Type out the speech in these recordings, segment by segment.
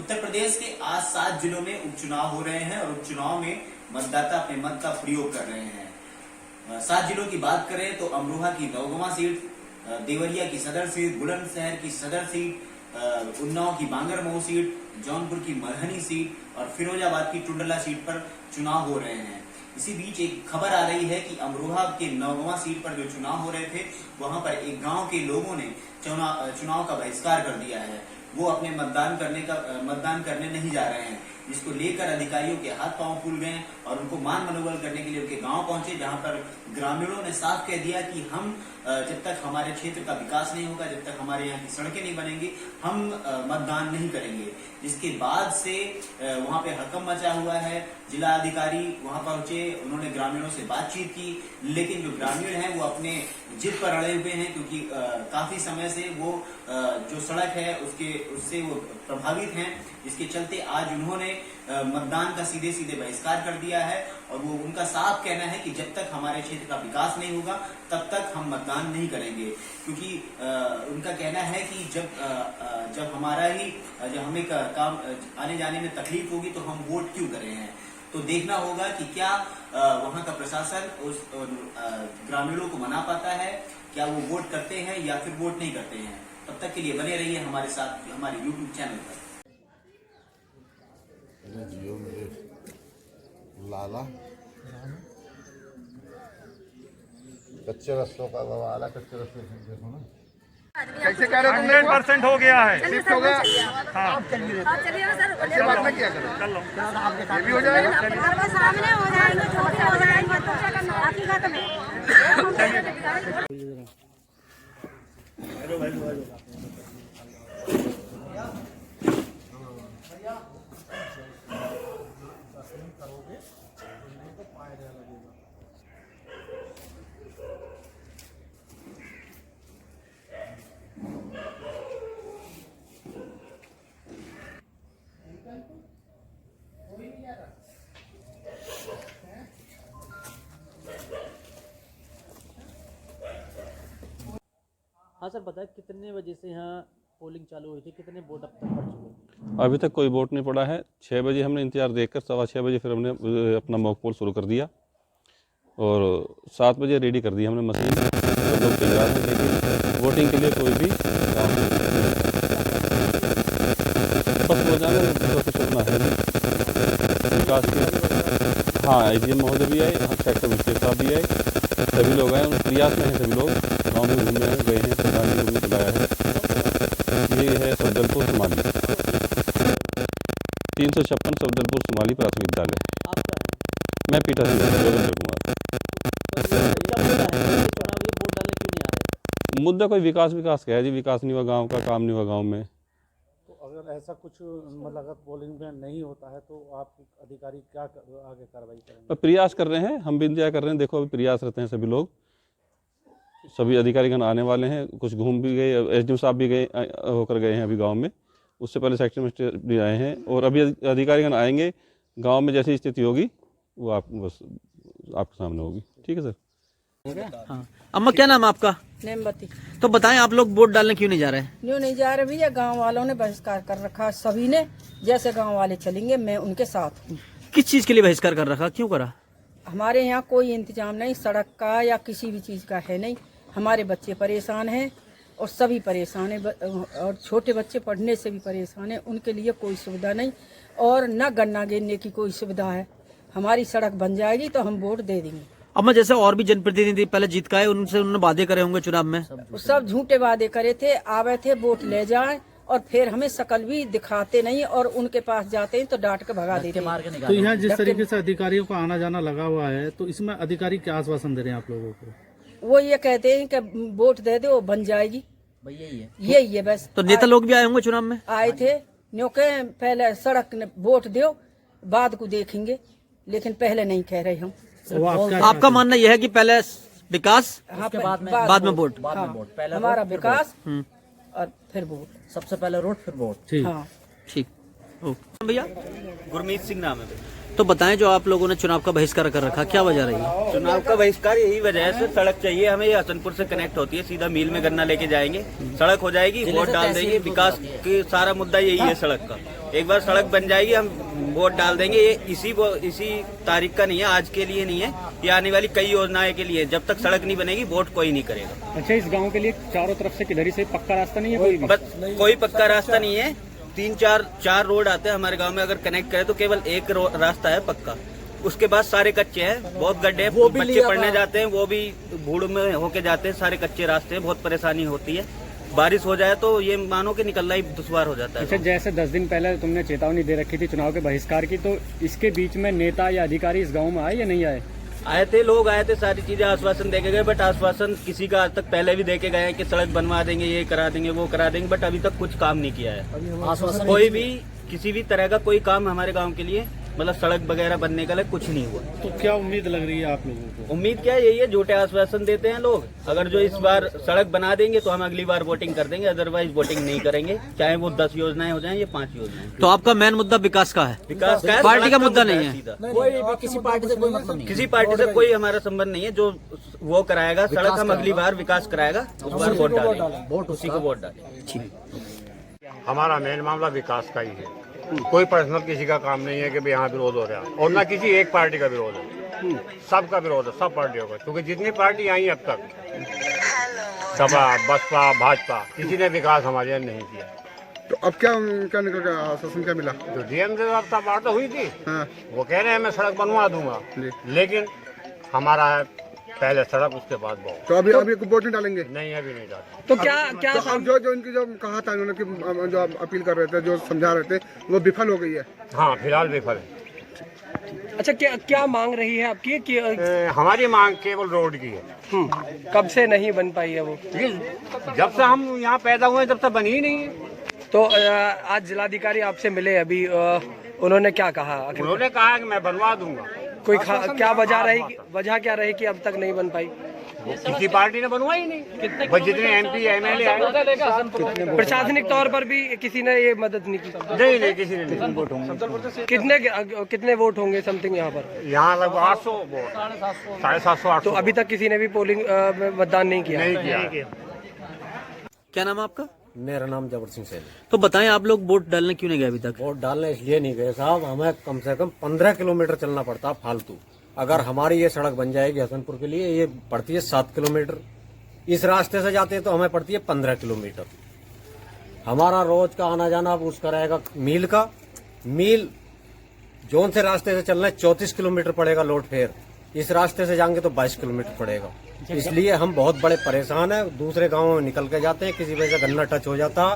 उत्तर प्रदेश के आज 7 जिलों में उपचुनाव हो रहे हैं और उपचुनाव में मतदाता अपने मत का प्रयोग कर रहे हैं। 7 जिलों की बात करें तो अमरोहा की नौगवां सीट, देवरिया की सदर सीट, बुलंदशहर की सदर सीट, उन्नाव की बांगरमऊ सीट, जौनपुर की मरहनी सीट और फिरोजाबाद की टुंडला सीट पर चुनाव हो रहे हैं। इसी बीच एक खबर आ रही है कि अमरोहा के नौगवां सीट पर जो चुनाव हो रहे थे वहां पर एक गांव के लोगों ने चुनाव का बहिष्कार कर दिया है। वो अपने मतदान करने नहीं जा रहे हैं, जिसको लेकर अधिकारियों के हाथ पांव फूल गए और उनको मान मनोबल करने के लिए उनके गांव पहुंचे, जहां पर ग्रामीणों ने साफ कह दिया कि हम जब तक हमारे क्षेत्र का विकास नहीं होगा, जब तक हमारे यहाँ की सड़कें नहीं बनेंगी, हम मतदान नहीं करेंगे। जिसके बाद से वहां पे हड़कंप मचा हुआ है। जिला अधिकारी वहां पहुंचे, उन्होंने ग्रामीणों से बातचीत की, लेकिन जो ग्रामीण हैं वो अपने जिद पर अड़े हुए हैं, क्योंकि काफी समय से वो जो सड़क है उससे वो प्रभावित हैं। इसके चलते आज उन्होंने मतदान का सीधे सीधे बहिष्कार कर दिया है और वो उनका साफ कहना है कि जब तक हमारे क्षेत्र का विकास नहीं होगा तब तक हम मतदान नहीं करेंगे। क्योंकि उनका कहना है कि जब हमें काम आने जाने में तकलीफ होगी तो हम वोट क्यों कर रहे हैं। तो देखना होगा कि क्या वहां का प्रशासन उस ग्रामीणों को मना पाता है, क्या वो वोट करते हैं या फिर वोट नहीं करते हैं। तब तक के लिए बने रहिए हमारे साथ हमारे YouTube चैनल पर। जियो मेरे लाला कच्चे रस्तों का वाला कच्चे रस्ते देखो ना कैसे कह रहे हो? 100% हो गया है। शिफ्ट हो गया। हाँ आप चलिए चलिए ना सर, ऐसे बात ना किया करो। कर लो। ये भी हो जाएगा। सामने हो जाएंगे, छोटे हो जाएंगे, तो क्या करना हकीकत में। हाँ सर, बताएं कितने बजे से यहाँ पोलिंग चालू हुई थी, कितने वोट अब तक पड़ चुके हैं? अभी तक कोई वोट नहीं पड़ा है। 6 बजे हमने इंतजार देखकर 6:15 बजे फिर हमने अपना मॉक पोल शुरू कर दिया और 7 बजे रेडी कर दी हमने मशीन। तो लोग तैयार हैं, लेकिन वोटिंग के लिए कोई भी काम नहीं। बस वो जाने कुछ अपना है विकास की। हाँ, IGM महोदय भी आए, सेक्टर मिनिस्टर साहब भी आए, सभी लोग आए। उन प्रयास में हैं सभी लोग, गाँव में घूमने गए हैं, प्रधान जी को भी बुलाया है। ये है सफदरपुर सोमाली 356 सफदरपुर सोमाली प्राथमिक विद्यालय। आपका है? मैं पीठासीन जोगेंद्र कुमार। क्या मुद्दा है ये चुनाव, ये वोट डालने क्यों नहीं आ रहे? मुद्दा कोई विकास का है जी। विकास नहीं हुआ गांव का, काम नहीं हुआ गांव में। तो अगर ऐसा कुछ मतलब अगर पोलिंग में नहीं होता है तो आप अधिकारी क्या आगे कार्रवाई करेंगे? प्रयास कर रहे हैं, हम भी इंतजार कर रहे हैं। देखो अभी प्रयास रहते हैं सभी लोग, सभी अधिकारीगण आने वाले हैं। कुछ घूम भी गए, SDM साहब भी होकर गए हैं अभी गांव में। उससे पहले सेक्टर मिनिस्टर भी आए हैं और अभी अधिकारीगण आएंगे। गांव में जैसी स्थिति होगी वो आपके सामने होगी। ठीक है सर। हाँ, अम्मा क्या नाम है आपका? नेमबती। तो बताएं, आप लोग वोट डालने क्यों नहीं जा रहे हैं? क्यों नहीं जा रहे भैया? गांव वालों ने बहिष्कार कर रखा, सभी ने। जैसे गांव वाले चलेंगे मैं उनके साथ हूँ। किस चीज के लिए बहिष्कार कर रखा, क्यों करा? हमारे यहाँ कोई इंतजाम नहीं, सड़क का या किसी भी चीज का है नहीं। हमारे बच्चे परेशान हैं और सभी परेशान हैं, और छोटे बच्चे पढ़ने से भी परेशान हैं। उनके लिए कोई सुविधा नहीं और न गन्ना गिरने की कोई सुविधा है। हमारी सड़क बन जाएगी तो हम वोट दे देंगे। अम्मा, जैसे और भी जनप्रतिनिधि पहले जीत का है, उन्होंने वादे करे होंगे चुनाव में। सब झूठे वादे करे थे, आवे थे वोट ले जाए और फिर हमें शकल भी दिखाते नहीं और उनके पास जाते हैं तो डांट के भगा देते हैं। तो यहाँ जिस तरीके से अधिकारियों का आना जाना लगा हुआ है, तो इसमें अधिकारी क्या आश्वासन दे रहे हैं आप लोगों को? वो ये कहते हैं कि वोट दे दो बन जाएगी, यही है बस। तो नेता लोग भी आए होंगे चुनाव में? आए थे, न्योके पहले सड़क वोट दो बाद को देखेंगे, लेकिन पहले नहीं कह रहे हम। आपका मानना यह है कि पहले विकास, हाँ, बाद में वोट? हाँ, हमारा विकास और फिर वोट। सबसे पहले रोड फिर वोट। हाँ ठीक। भैया? गुरमीत सिंह नाम है। तो बताएं, जो आप लोगों ने चुनाव का बहिष्कार कर रखा, क्या वजह रही है? चुनाव का बहिष्कार यही वजह है सर, सड़क चाहिए हमें। ये हसनपुर से कनेक्ट होती है, सीधा मील में गन्ना लेके जाएंगे, सड़क हो जाएगी, वोट डाल देंगे। विकास की सारा मुद्दा यही है सड़क का। एक बार सड़क बन जाएगी, हम वोट डाल देंगे। ये इसी तारीख का नहीं है, आज के लिए नहीं है, ये आने वाली कई योजनाएं के लिए। जब तक सड़क नहीं बनेगी वोट कोई नहीं करेगा। अच्छा, इस गांव के लिए चारों तरफ से किधर से पक्का रास्ता नहीं है? कोई भी? बस कोई पक्का रास्ता नहीं है। 3-4 रोड आते हैं हमारे गांव में, अगर कनेक्ट करें तो केवल एक रास्ता है पक्का, उसके बाद सारे कच्चे हैं, बहुत गड्ढे हैं, बच्चे पढ़ने जाते हैं वो भी भूड़ में होके जाते हैं, सारे कच्चे रास्ते हैं, बहुत परेशानी होती है। बारिश हो जाए तो ये मानो कि निकलना ही दुश्वार हो जाता है। अच्छा, जैसे 10 दिन पहले तुमने चेतावनी दे रखी थी चुनाव के बहिष्कार की, तो इसके बीच में नेता या अधिकारी इस गाँव में आए या नहीं आए? आए थे, लोग आए थे, सारी चीजें आश्वासन देके गए, बट आश्वासन किसी का आज तक पहले भी देके गए हैं कि सड़क बनवा देंगे, ये करा देंगे, वो करा देंगे, बट अभी तक कुछ काम नहीं किया है। कोई भी किसी भी तरह का कोई काम हमारे गांव के लिए, मतलब सड़क वगैरह बनने का लिए कुछ नहीं हुआ। तो क्या उम्मीद लग रही है आप लोगों को? उम्मीद क्या है, यही है, झूठे आश्वासन देते हैं लोग। अगर जो इस बार सड़क बना देंगे तो हम अगली बार वोटिंग कर देंगे, अदरवाइज वोटिंग नहीं करेंगे, चाहे वो 10 योजनाएं हो जाएं या 5 योजनाएं। तो आपका मेन मुद्दा विकास का है, विकास का है, पार्टी का मुद्दा नहीं है? किसी पार्टी से कोई हमारा संबंध नहीं है। जो वो कराएगा सड़क, हम अगली बार विकास कराएगा, उस बार वोट डालेंगे, वोट उसी को वोट डालेंगे। हमारा मेन मामला विकास का ही है, कोई पर्सनल किसी का काम नहीं है कि भाई यहाँ विरोध हो रहा है, और ना किसी एक पार्टी का विरोध है, सबका विरोध है, सब पार्टियों का। क्योंकि जितनी पार्टी आई अब तक, सपा, बसपा, भाजपा, किसी ने विकास हमारे यहाँ नहीं किया। तो अब क्या निकल गया, आश्वासन क्या मिला? जो डीएम से वार्ता हुई थी, वो कह रहे हैं मैं सड़क बनवा दूंगा, लेकिन हमारा है पहले सड़क, उसके बाद बहुत। तो अभी वोट नहीं डालेंगे? नहीं, अभी नहीं डालेंगे। तो क्या तो जो इनकी जो कहा था इन्होंने कि जो अपील कर रहे थे, जो समझा रहे थे, वो विफल हो गई है? हाँ, फिलहाल विफल है। अच्छा, क्या मांग रही है आपकी? हमारी मांग केवल रोड की है। कब से नहीं बन पाई है वो? जब से हम यहाँ पैदा हुए जब से बनी ही नहीं है। तो आज जिलाधिकारी आपसे मिले अभी, उन्होंने क्या कहा? उन्होंने कहा कि मैं बनवा दूंगा। कोई क्या वजह क्या रही कि अब तक नहीं बन पाई? किसी पार्टी ने बनवाई नहीं, बस जितने एमपी एमएलए आए। प्रशासनिक तौर पर भी किसी ने ये मदद नहीं की? नहीं, किसी ने नहीं। कितने वोट होंगे समथिंग यहाँ पर? यहाँ लगभग 800 वोट, 750 800। तो अभी तक किसी ने भी पोलिंग मतदान नहीं किया? क्या नाम है आपका? मेरा नाम जबर सिंह सैनी। तो बताएं, आप लोग वोट डालने क्यों नहीं गए अभी तक? वोट डालने इसलिए नहीं गए साहब, हमें कम से कम 15 किलोमीटर चलना पड़ता फालतू। अगर हमारी ये सड़क बन जाएगी हसनपुर के लिए, ये पड़ती है 7 किलोमीटर, इस रास्ते से जाते हैं तो हमें पड़ती है 15 किलोमीटर। हमारा रोज का आना जाना अब उसका रहेगा मील का, मील जोन से रास्ते से चलना है 34 किलोमीटर पड़ेगा लोड फेयर, इस रास्ते से जाएंगे तो 22 किलोमीटर पड़ेगा। इसलिए हम बहुत बड़े परेशान हैं। दूसरे गांवों में निकल के जाते हैं, किसी वजह से गन्ना टच हो जाता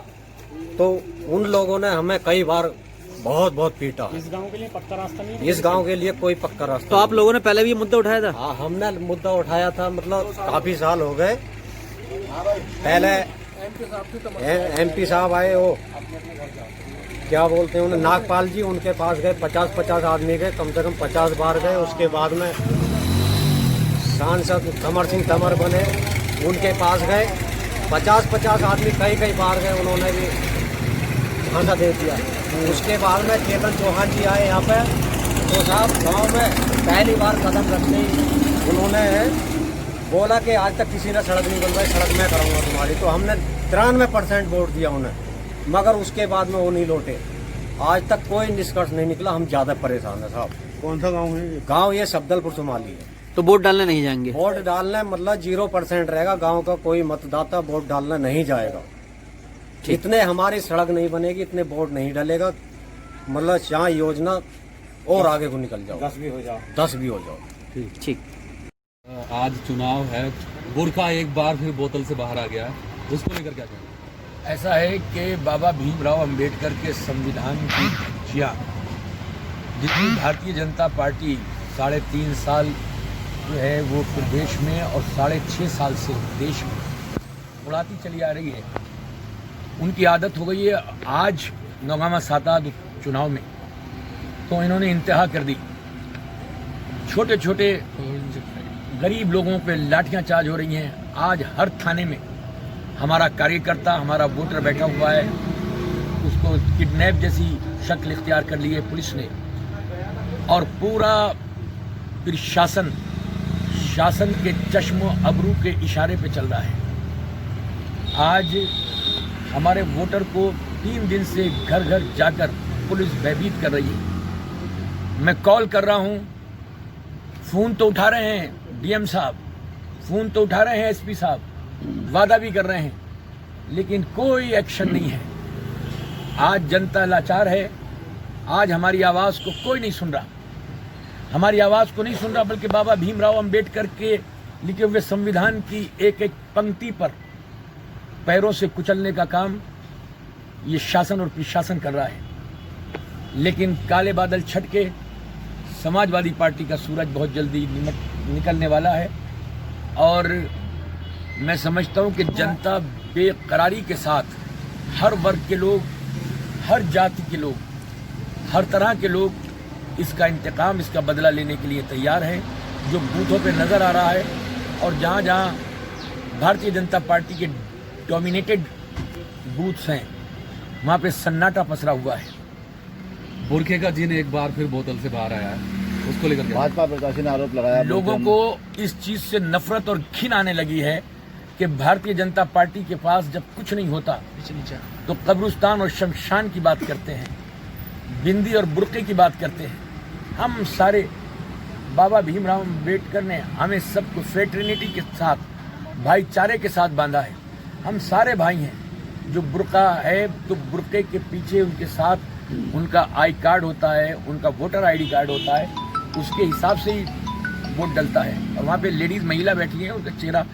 तो उन लोगों ने हमें कई बार बहुत पीटा। इस गांव के लिए पक्का रास्ता नहीं है? इस गांव के लिए कोई पक्का रास्ता। तो आप लोगों ने पहले भी ये मुद्दा उठाया था? हाँ, हमने मुद्दा उठाया था, मतलब काफी साल हो गए। पहले एमपी साहब आए, वो क्या बोलते हैं उन्हें, नागपाल जी, उनके पास गए, 50 आदमी गए, कम से कम 50 बार गए। उसके बाद में सांसद कमर सिंह तंवर बने, उनके पास गए, 50 आदमी कई बार गए, उन्होंने भी झांसा दे दिया। उसके बाद में चेतन चौहान जी आए यहाँ पे, तो साहब गांव में पहली बार कदम रखते ही उन्होंने बोला कि आज तक किसी ने सड़क नहीं बनवाई, सड़क मैं कराऊंगा तुम्हारी। तो हमने 93% वोट दिया उन्हें, मगर उसके बाद में वो नहीं लौटे। आज तक कोई निष्कर्ष नहीं निकला, हम ज्यादा परेशान है साहब। कौन सा गाँव है? गाँव ये सब्दलपुर सोमाली है। तो वोट डालने नहीं जाएंगे? वोट डालने मतलब 0% रहेगा, गांव का कोई मतदाता वोट डालने नहीं जाएगा। इतने हमारी सड़क नहीं बनेगी, इतने वोट नहीं डालेगा, मतलब यहाँ योजना और आगे को निकल जाओ, 10 भी हो जाओ। ठीक। आज चुनाव है, बुरखा एक बार फिर बोतल से बाहर आ गया है, उसको लेकर क्या कहें? ऐसा है कि बाबा भीमराव अंबेडकर के संविधान की धज्जियां जितनी भारतीय जनता पार्टी 3.5 साल जो है वो प्रदेश में और 6.5 साल से देश में उड़ाती चली आ रही है, उनकी आदत हो गई है। आज नौगामा साताद चुनाव में तो इन्होंने इंतहा कर दी। छोटे छोटे गरीब लोगों पे लाठियां चार्ज हो रही हैं। आज हर थाने में हमारा कार्यकर्ता, हमारा वोटर बैठा हुआ है, उसको किडनैप जैसी शक्ल इख्तियार कर ली है पुलिस ने। और पूरा फिर शासन के चश्मो अबरू के इशारे पे चल रहा है। आज हमारे वोटर को 3 दिन से घर घर जाकर पुलिस भयभीत कर रही है। मैं कॉल कर रहा हूं, फोन तो उठा रहे हैं डीएम साहब, फोन तो उठा रहे हैं एसपी साहब, वादा भी कर रहे हैं, लेकिन कोई एक्शन नहीं है। आज जनता लाचार है। आज हमारी आवाज को कोई नहीं सुन रहा, हमारी आवाज को नहीं सुन रहा, बल्कि बाबा भीमराव अंबेडकर के लिखे हुए संविधान की एक एक पंक्ति पर पैरों से कुचलने का काम ये शासन और प्रशासन कर रहा है। लेकिन काले बादल छट के समाजवादी पार्टी का सूरज बहुत जल्दी निकलने वाला है और मैं समझता हूं कि जनता बेकरारी के साथ हर वर्ग के लोग, हर जाति के लोग, हर तरह के लोग इसका इंतकाम, इसका बदला लेने के लिए तैयार हैं। जो बूथों पे नज़र आ रहा है और जहां जहां भारतीय जनता पार्टी के डोमिनेटेड बूथ्स हैं वहां पे सन्नाटा पसरा हुआ है। बुरखे का जिन एक बार फिर बोतल से बाहर आया है, उसको लेकर भाजपा प्रशासन ने आरोप लगाया। लोगों को इस चीज से नफरत और घिन आने लगी है कि भारतीय जनता पार्टी के पास जब कुछ नहीं होता तो कब्रिस्तान और शमशान की बात करते हैं, बिंदी और बुरके की बात करते हैं। हम सारे बाबा भीमराव अंबेडकर ने हमें सबको फ्रेटर्निटी के साथ, भाईचारे के साथ बांधा है। हम सारे भाई हैं। जो बुरका है तो बुरके के पीछे उनके साथ उनका आई कार्ड होता है, उनका वोटर आईडी कार्ड होता है, उसके हिसाब से ही वोट डलता है। और वहाँ पे लेडीज महिला बैठी हैं, उनका चेहरा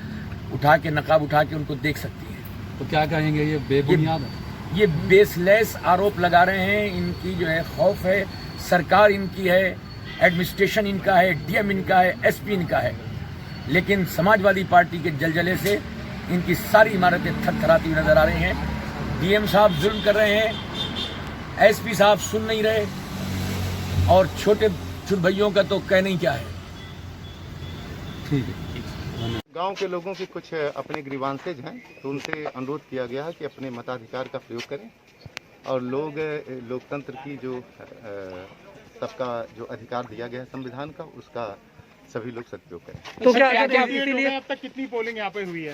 उठा के, नकाब उठा के उनको देख सकती है। तो क्या कहेंगे, ये बेबुनियाद है? ये बेसलेस आरोप लगा रहे हैं। इनकी जो है खौफ है, सरकार इनकी है, एडमिनिस्ट्रेशन इनका है, डीएम इनका है, एसपी इनका है, लेकिन समाजवादी पार्टी के जलजले से इनकी सारी इमारतें थरथराती हुई नजर आ रही हैं। डीएम साहब जुल्म कर रहे हैं, एसपी साहब सुन नहीं रहे और छोटे भैयों का तो कहना ही क्या है। ठीक है। गांव के लोगों की कुछ अपने ग्रीवांसेज हैं, तो उनसे अनुरोध किया गया है कि अपने मताधिकार का प्रयोग करें और लोग लोकतंत्र की जो सबका जो अधिकार दिया गया है संविधान का, उसका सभी लोग सदुपयोग करें। तो क्या इसीलिए अब तक कितनी पोलिंग यहाँ पे हुई है?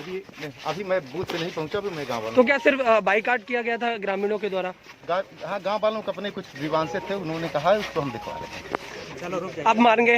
अभी मैं बूथ पे नहीं पहुंचा, अभी मैं गाँव वालों। तो क्या सिर्फ बाइकाट किया गया था ग्रामीणों के द्वारा? हाँ, गाँव वालों को अपने कुछ ग्रीवांसेज थे, उन्होंने कहा है, उसको हम दिखवा रहे हैं। आप मारेंगे?